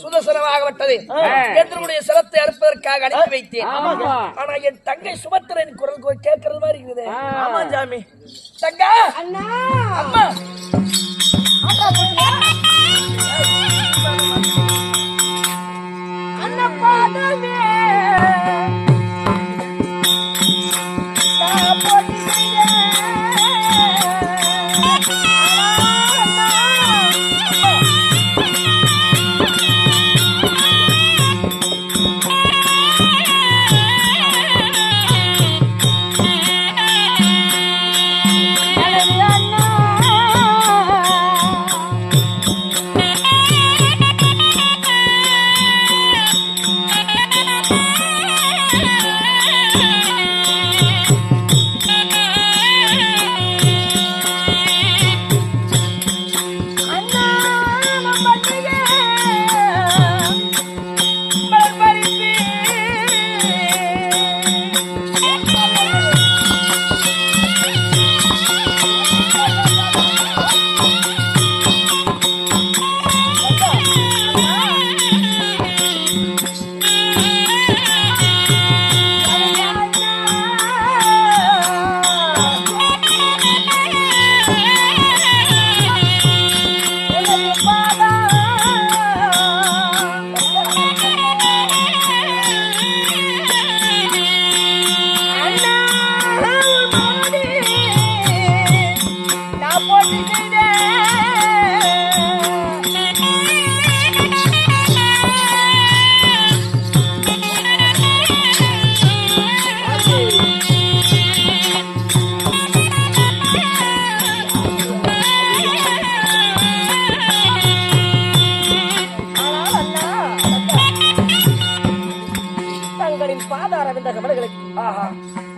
சுதர்சனமாகப்பட்டது என்னுடைய சிரத்தை அறுப்பதற்காக அனுப்பி வைத்தேன். ஆனா என் தங்கை சுபத்திரன் குரல் கேட்கறது மாதிரி இருக்குது. ஆமா ஜாமி தங்கா அண்ணா அம்மா அண்ணா பாதமே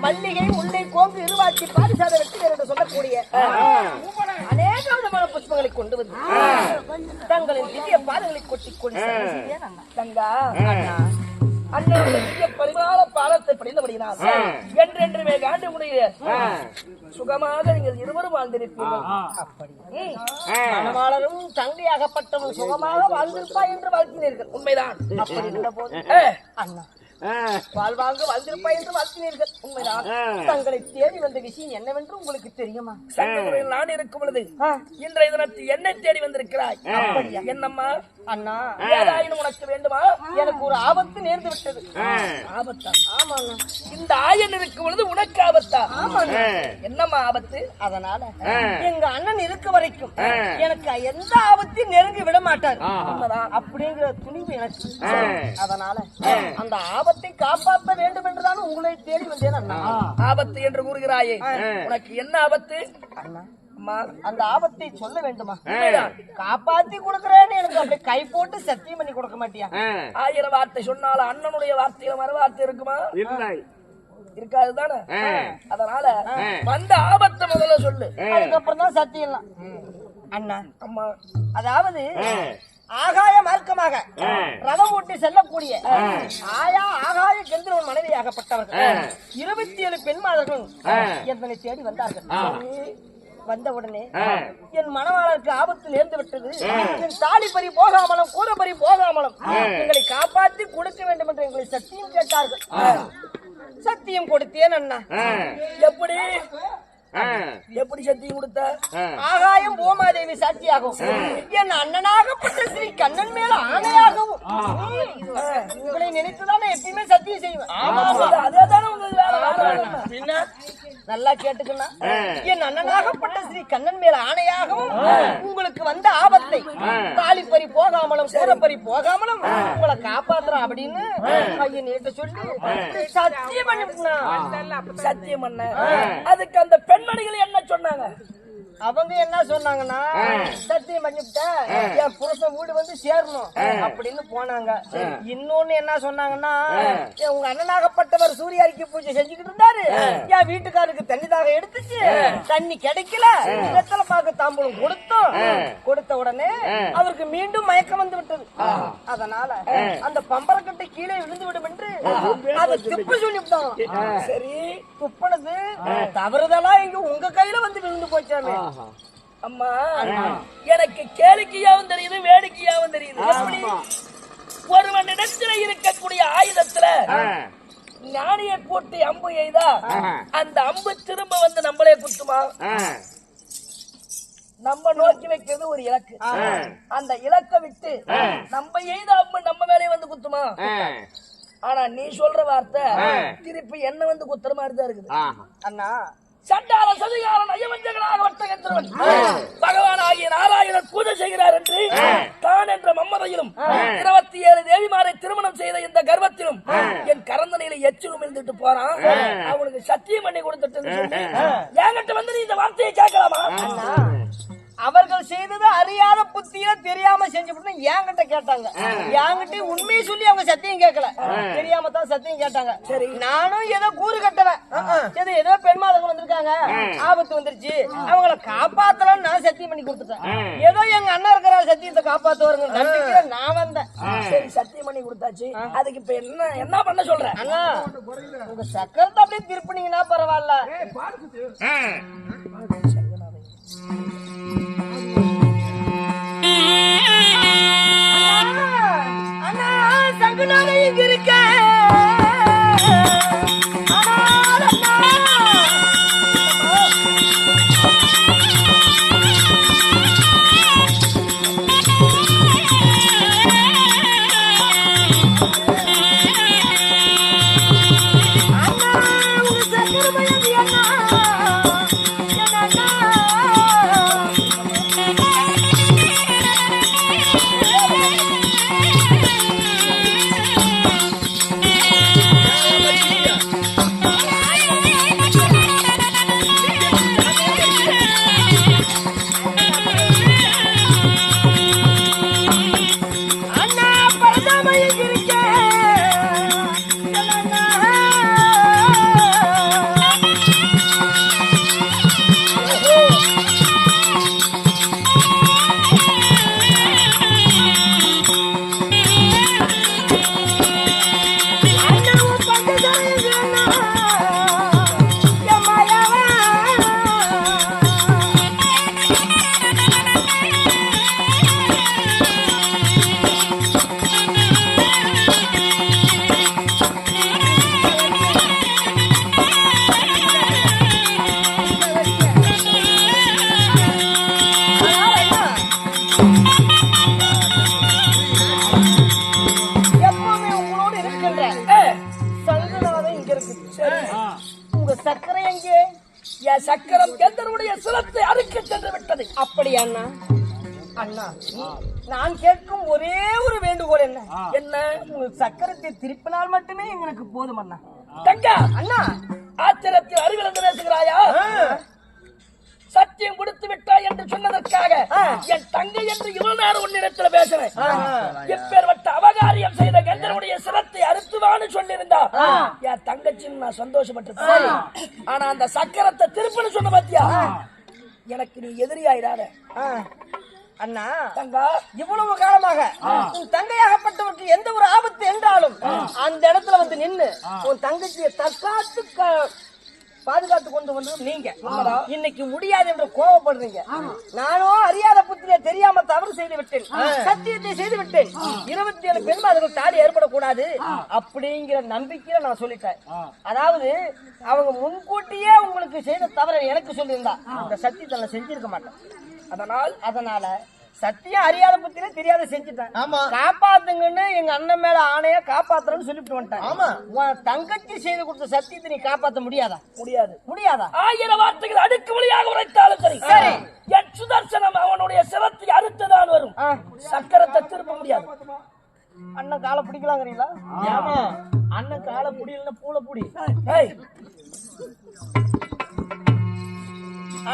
மல்லிகை முல்லை கோங்கு இருவாட்சி பாரிசாத வெற்றிகள் என்று சொல்லக்கூடிய அநேக விதமான புஷ்பங்களை கொண்டு வந்து தங்களின் திவ்ய பாதங்களை கொட்டிக் கொண்டு தங்கா அண்ணனுடைய பரிமாண பாலத்தை படிந்தபடியினால் என்றென்றுமே காண்டமுடைய சுகமாக நீங்கள் இருவரும் வாழ்ந்திருப்பீர்கள். மணவாளரும் தங்கையாகப்பட்டவன் சுகமாக வாழ்ந்திருப்பா என்று வாழ்த்தினீர்கள். உண்மைதான். அப்படி இருந்த போது அண்ணா வாழ்வாங்க வாழ்ந்திருப்பா என்று வாழ்த்தினீர்கள். உண்மைதான். தங்களை தேடி வந்த விஷயம் என்னவென்று உங்களுக்கு தெரியுமா? நான் இருக்கும் பொழுது இன்றைய தினத்தில் என்னை தேடி வந்திருக்கிறாய். என்னம்மா? அண்ணா ஏதாயினும் உனக்கு வேண்டுமா? எனக்கு ஒரு ஆபத்து நேர்ந்து விட்டது. ஆபத்தா? ஆமாங்க. இந்த ஆயன் இருக்கும் பொழுது உனக்கு ஆபத்தா? ஆமாங்க. என்னம்மா ஆபத்து? அதனால எங்க அண்ணன் இருக்க வரைக்கும் எனக்கு எந்த ஆபத்தையும் நெருங்கி விட மாட்டார் அப்படிங்கிற துணிவு எனக்கு. அதனால அந்த ஆபத்தை காப்பாற்ற வேண்டும் என்றுதான் உங்களை தேடி வந்தேன். அண்ணா ஆபத்து என்று கூறுகிறாயே, உனக்கு என்ன ஆபத்து? அண்ணா அந்த ஆபத்தை சொல்ல வேண்டுமா? காப்பாத்தி கொடுக்கிறேன்னு எனக்கு அப்படி கை போட்டு சத்தியம் பண்ணி கொடுக்க மாட்டியா? 1000 வார்த்தை சொன்னாலும் அண்ணனுடைய வார்த்தையில மறு வார்த்தை இருக்குமா? இருக்காதுதானே? அதனால வந்த ஆபத்தை முதல்ல சொல்லு, அதுக்கப்புறம் தான் சத்தியம். அண்ணா அம்மா, அதாவது ஆகாய மார்க்கமாக ரதம் ஓட்டி செல்லக்கூடிய ஆகாய கெந்திரவன் மனைவியாகப்பட்டவர்கள் 27 பெண்மாதர்கள் என்னை தேடி வந்தார்கள். வந்த உடனே என் மணவாளருக்கு ஆபத்து நேர்ந்து விட்டது, என் தாலி பறி போகாமலும் கூற பறி போகாமலும் எங்களை காப்பாற்றி கொடுக்க வேண்டும் என்று எங்களை சத்தியம் கேட்டார்கள். சத்தியம் கொடுத்தேன் அண்ணா. எப்படி எப்படி சத்தியம் கொடுத்த? ஆகாயம் பூமாதேவி சாட்சியாகவும் என் அண்ணனாகப்பட்ட ஸ்ரீ கண்ணன் மேல ஆணையாகவும் உங்களை நினைத்துதான் எப்பயுமே சத்தியம் செய்வேன். பின்ன நல்லா கேட்டுக்கணும். என் அண்ணனாகப்பட்ட ஸ்ரீ கண்ணன் மேல ஆணையாகவும் உங்களுக்கு வந்த ஆபத்தை தாலிப்பறி போகாமலும் சூரப்பறி போகாமலும் உங்களை காப்பாத்துறோம் அப்படின்னு ஐயன் நீட்ட சொல்லி சத்தியம் பண்ணி சத்தியம் பண்ண. அதுக்கு அந்த பெண்மணிகள் என்ன சொன்னாங்க? அவங்க என்ன சொன்னாங்கன்னா, சத்தியம் பண்ணிவிட்ட என் புருஷன் வீடு வந்து சேரணும் அப்படின்னு போனாங்க. இன்னொன்னு என்ன சொன்னாங்கன்னா, உங்க அண்ணனாகப்பட்டவர் சூரிய அறிக்கை பூஜை செஞ்சுக்கிட்டு இருந்தாரு, என் வீட்டுக்காருக்கு தண்ணி தாக எடுத்துச்சு, தண்ணி கிடைக்கல, வெத்தலை பாக்கு தாம்பூலம் கொடுத்த உடனே அவருக்கு மீண்டும் மயக்கம் வந்து விட்டது. அதனால அந்த பம்பரக்கட்டை கீழே விழுந்து விடும் என்று அதை துப்பு சொல்லிவிட்டோம். சரி, துப்புனது தவறுதலா இங்க உங்க கையில வந்து விழுந்து போச்சாமே. அம்மா, எனக்கு கேளிக்கையாவும் தெரியுது, வேடிக்கையாவும் தெரியுது. ஒருவன் இடத்துல இருக்கக்கூடிய ஆயுதத்துல ஞானியை போட்டு அம்பு எய்தா அந்த அம்பு திரும்ப வந்து நம்மளே குத்துமா? நம்ம நோக்கி வைக்கிறது ஒரு இலக்கு, அந்த இலக்கை விட்டு நம்ம எய்த அம்பு நம்ம மேலே வந்து குத்துமா? ஆனா நீ சொல்ற வார்த்தை திருப்பி என்ன வந்து குத்துற மாதிரி தான் இருக்குது. அண்ணா, சண்டால சதிகாரன் ஐயவஞ்சகனாக வர்த்தகன்றவன் பகவான் ஆகிய நாராயணன் பூஜை செய்கிறார் என்று தான் என்ற மம்மதையிலும் 27 தேவிமாரை திருமணம் செய்த இந்த கர்வத்திலும் என் கரந்தனையில எச்சிலும் இருந்துட்டு போறான். அவனுக்கு சத்தியம் பண்ணி கொடுத்துட்டு என்கிட்ட வந்து நீ இந்த வார்த்தையை கேட்கலாமா? அவர்கள் செய்தது அறியாத புத்தியில தெரியாம செஞ்சு என்கிட்ட கேட்டாங்க. என்கிட்ட உண்மையை சொல்லி அவங்க சத்தியம் கேட்கல, தெரியாம தான் சத்தியம் கேட்டாங்க. சரி, நானும் ஏதோ கூறு கட்டுவேன், சரி ஏதோ பெண்மாதங்கள் வந்திருக்காங்க, ஆபத்து வந்துருச்சு, அவங்கள காப்பாத்தலாம்னு நான் சத்தியம் பண்ணி கொடுத்துட்டேன். ஏதோ எங்க அண்ணன் இருக்கிற சத்தியத்தை காப்பாத்துவாருங்க நம்பிக்கையில நான் வந்தேன். சரி, சத்தியம் பண்ணி கொடுத்தாச்சு. அதுக்கு இப்ப என்ன பண்ண சொல்றேன்? அண்ணா, உங்க சக்கரத்தை அப்படியே திருப்பினீங்கன்னா பரவாயில்ல. அண்ணா, சங்குனாரை இங்க இருக்க சக்கரை எங்கே? என் சக்கரம் கந்தருடைய சிரத்தை அறுக்க சென்று விட்டது. அப்படியா அண்ணா? அண்ணா, நான் கேட்கும் ஒரே ஒரு வேண்டுகோள் என்ன? என்ன? உங்கள் சக்கரத்தை திருப்பினால் மட்டுமே எங்களுக்கு போதும் அண்ணா. தங்கா அண்ணா, ஆச்சரியத்தில் அறிவிழந்து பேசுகிறாயா? சத்தியம் கொடுத்து விட்டாய் என்று சொன்னதற்காக என் தங்கை என்று இவ்வளவு நேரம் உன்னிடத்தில் பேசுறேன். எப்பேற்பட்ட அவகாரியம் செய்த கந்தர் என்னுடைய சிரத்தை அறுத்துவான்னு சொல்லியிருந்தா என் தங்கச்சின்னு நான் சந்தோஷப்பட்டிருப்பேன். ஆனா அந்த சக்கரத்தை திருப்புன்னு சொன்ன பாத்தியா, எனக்கு நீ எதிரியாயிடாத. அண்ணா தங்கா, இவ்வளவு காலமாக உன் தங்கையாகப்பட்டவருக்கு எந்த ஒரு ஆபத்து என்றாலும் அந்த இடத்துல வந்து நின்னு உன் தங்கச்சியை தற்காத்து பாதுகாத்து கொண்டு வந்தது நீங்க. இன்னைக்கு முடியாது என்று கோபப்படுறீங்க. நானும் அறியாத புத்திலே தெரியாம தவறு செய்து விட்டேன், சத்தியத்தை செய்து விட்டேன். 27 பெண்மார்கள் தாடி ஏற்படக்கூடாது அப்படிங்கிற நம்பிக்கையில நான் சொல்லிட்டேன். அதாவது அவங்க முன்கூட்டியே உங்களுக்கு செய்த தவறை எனக்கு சொல்லியிருந்தா அந்த சத்தியத்தை நான் செஞ்சிருக்க மாட்டேன். அதனால சத்தியம் அறியாத புத்தியில தெரியாத செஞ்சுட்டேன். காப்பாத்துங்கன்னு எங்க அண்ணன் மேல ஆணைய காப்பாத்துறேன்னு சொல்லிட்டு வந்துட்டேன். உன் தங்கச்சி செய்து கொடுத்த சத்தியத்தை நீ காப்பாற்ற முடியாதா? முடியாதா? 1000 வார்த்தைகள் அடுக்கு வழியாக உரைத்தாலும் சரி, சரி என் சுதர்சனம் அவனுடைய சிரத்தை அறுத்துதான் வரும். சக்கரத்தை திருப்ப முடியாது. அண்ணன் காலை பிடிக்கலாங்கிறீங்களா? அண்ணன் காலை பிடிக்கலன்னா பூளை பிடி.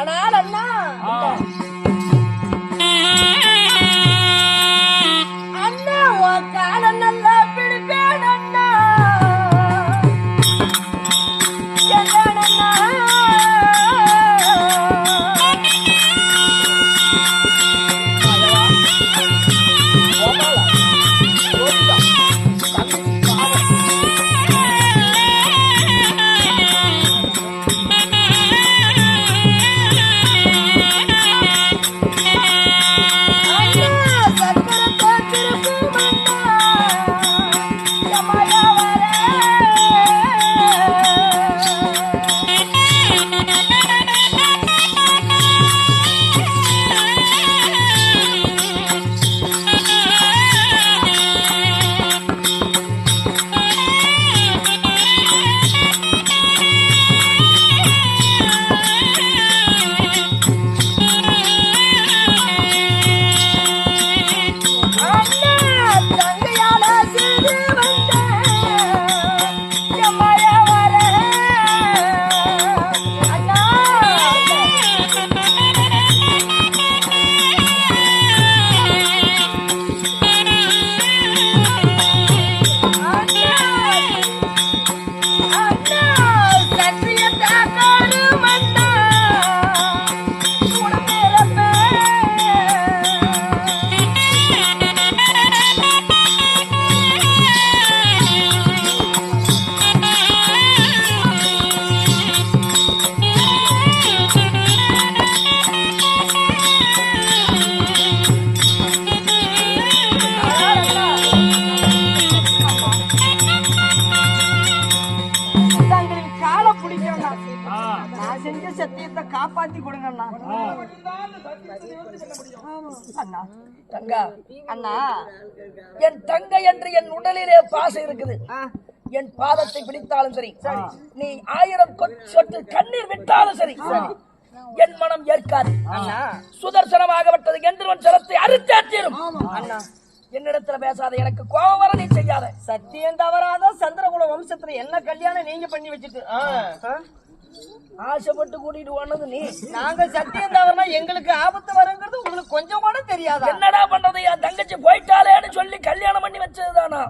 ஆனால் அண்ணா அண்ணா உன் காலை நல்லா பிடிப்பேன் அண்ணா. சத்தியத்தை காப்பாத்தி கொடுங்க அண்ணா. தங்கா, அண்ணா என் தங்கை என்று என் உடலிலே பாசம் இருக்குது. என் பாதத்தை பிடித்தாலும் சரி, நீ 1000 சொட்டு கண்ணீர் விட்டாலும் சரி, என் மனம் ஏற்காது. சுதர்சனமாகப்பட்டது எந்திரவன் சிரத்தை அறுத்தேற்றும். என்னிடத்துல பேசாத, எனக்கு கோபம் வர நீ செய்யாத. சத்தியம் தவறாத சந்திரகுல வம்சத்துல என்ன கல்யாணம் நீங்க பண்ணி வச்சுட்டு ஆசைப்பட்டு கூட்டிட்டு போனது நீ. நாங்க சத்தியம் தவறுனா எங்களுக்கு ஆபத்து வருங்கிறது உங்களுக்கு கொஞ்சம் கூட தெரியாது. என்னடா பண்றது, என் தங்கச்சி போயிட்டாலேன்னு சொல்லி கல்யாணம் பண்ணி வச்சதுதானா?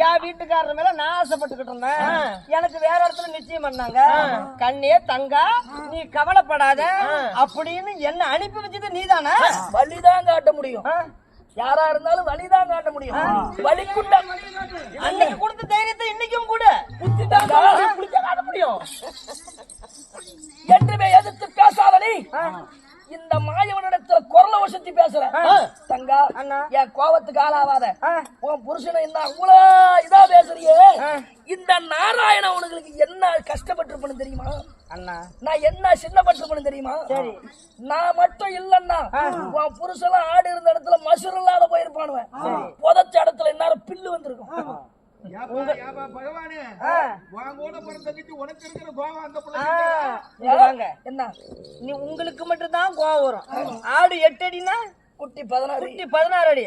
என் வீட்டுக்காரர் மேல நான் ஆசைப்பட்டுக்கிட்டு இருந்தேன். எனக்கு வேற இடத்துல நிச்சயம் பண்ணாங்க. கண்ணே தங்கா, நீ கவலைப்படாத அப்படின்னு என்ன அனுப்பி வச்சது நீதானே. வழிதான் காட்ட முடியும், யாரா இருந்தாலும் வழிதான் காட்ட முடியும். வழி குண்டா அன்னைக்கு கொடுத்த தைரியத்தை இன்னைக்கும் கூட காட்ட முடியும். என்றுமே எதிர்த்து பேசாத நீ இந்த மாயவனிடத்துல குரல வசதி பேசுற. தங்கா, என் கோபத்துக்கு ஆளாவாத. உன் புருஷனை என்ன அவ்வளோ இதா பேசுறியே, இந்த நாராயண உனக்கு என்ன கஷ்டப்பட்டிருப்பேன்னு தெரியுமா? அண்ணா நான் என்ன சின்னப்பட்டிருப்பேன்னு தெரியுமா? சரி, நான் மட்டும் இல்லன்னா உன் புருஷெல்லாம் ஆடு இருந்த இடத்துல மசுர் இல்லாத போயிருப்பானுவன். புதைச்ச இடத்துல எல்லாரும் பில்லு வந்திருக்கும். என்ன நீ உங்களுக்கு மட்டும் தான் கோவம் வரும். ஆடு 8 அடினா குட்டி 16 அடி.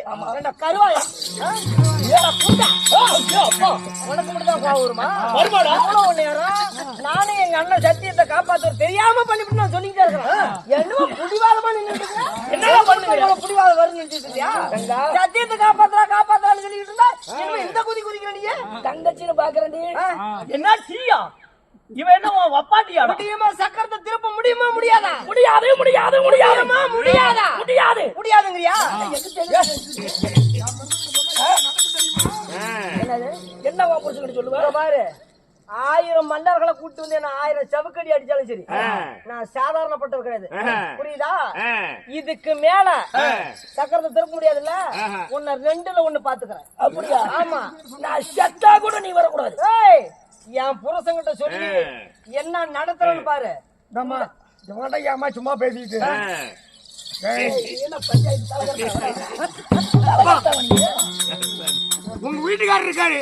கருவாயா உனக்கு மட்டும் தான் கோவம் வருமா? அவ்வளவு நேரம் நானும் எங்க அண்ணன் சத்தியத்தை காப்பாற்ற தெரியாம பண்ணிவிட்டு நான் சொல்லிட்டே இருக்கிறேன். என்னவோ புடிவாதமா நின்றுட்டு என்ன பண்ணுங்க, புடிவாதம் வருது. சத்தியத்தை காப்பாத்தலான்னு சொல்லிட்டு இருந்தா இந்த பாக்குறேன் என்ன டீயா இவன் என்ன வப்பாட்டியா முடியுமா சக்கரத்தை திருப்ப முடியுமா முடியாதா முடியாது முடியாது முடியாது முடியாதா முடியாது முடியாதுங்கறியா என்ன புருஷன் சொல்லுவா பாரு 1000 மன்னர்களை கூட்டு வந்து என்ன 1000 சவுக்கடி அடிச்சாலும் சரி நான் சாதாரணப்பட்டவர் கிடையாது புரியுதா இதுக்கு மேல சக்கரத்தை திருப்ப முடியாதுல்ல உன்னை 2ல 1 பாத்துக்கிறேன் அப்படியா ஆமா நான் செத்தா கூட நீ வரக்கூடாது ஏய் என் புருஷன்கிட்ட சொல்லி என்ன நடத்துறன்னு பாரு அம்மா சும்மா பேசிட்டு என்ன பஞ்சாயத்து தலைவர் உங்க வீட்டுக்காரர் இருக்காரு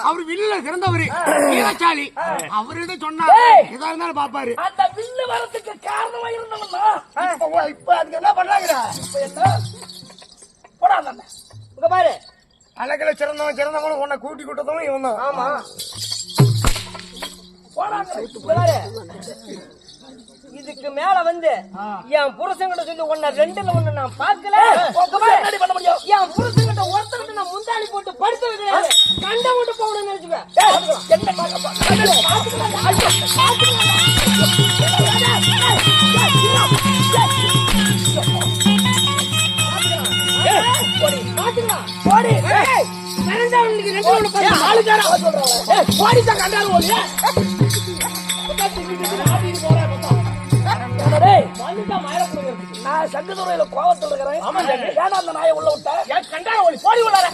அவரு வில்லுல சிறந்தவரு வீரசாலி அவர்கிட்ட சொன்னா எதா இருந்தாலும் பாப்பாரு அந்த வில்லு வரத்துக்கு காரணமா இருந்தவன்னா இப்ப அதுக்கு என்ன பண்றாங்க இப்ப என்ன போடாம இங்க பாரு அழகுல சிறந்தவங்களும் உன்னை கூட்டி கூட்டதும் இவன் தான் ஆமா போடாங்க இங்க பாரு இதுக்கு மேல வந்து என் புருஷன்கிட்ட சொல்லி உன்னை 2ல 1 நான் பாக்கல என்ன பண்ண முடியும் என் புருஷன்கிட்ட ஒருத்தருக்கு நான் முந்தாணி போட்டு படுத்து வைக்கிறேன் கண்ட விட்டு போகணும்னு நினைச்சுப்பேன் என்ன பாத்துக்கலாம் போடி நடந்தவனுக்கு 2ல 1 பாத்து ஆளுக்கார சொல்றாங்க போடிச்சா கண்டாரு ஓடியா நான் சங்கதுறையில கோவத்தில் இருக்கிறேன் ஏன்னா அந்த நாயை உள்ள விட்டேன் கண்டா ஓடி போடி உள்ளார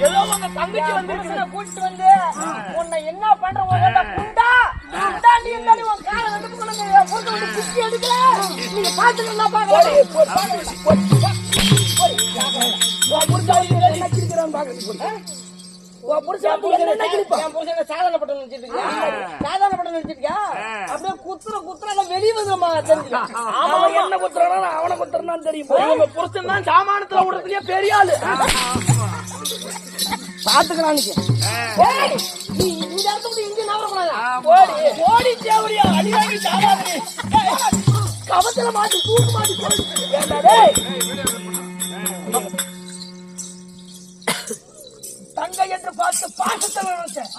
ஏதோ உங்க தங்கச்சி வந்து கூட்டிட்டு வந்து உன்னை என்ன பண்ற குண்டா குண்டா நீ இருந்தாலும் உன் காலை வெட்டு கொண்டு போட்டு விட்டு குச்சி எடுக்கல நீங்க பாத்துக்கணும் சாதாரணப்பட்ட நினைச்சிருக்கியா அப்படியே குத்துற வெளியே வந்துமா தெரிஞ்சுக்கலாம் என்ன குத்துறானா அவனை குத்துறான்னு தெரியும் புருஷன் தான் சாமானத்துல விடுறதுலயே பெரிய ஆளு பாத்துக்கலாம் நீ இந்த இடத்துல இங்க நவரக்கூடாது ஓடி தேவடியா அடிவாங்கி சாதாரண கவத்துல மாட்டி தூக்கு மாட்டி தங்கை என்று பார்த்து பாசத்தை நினைச்சேன்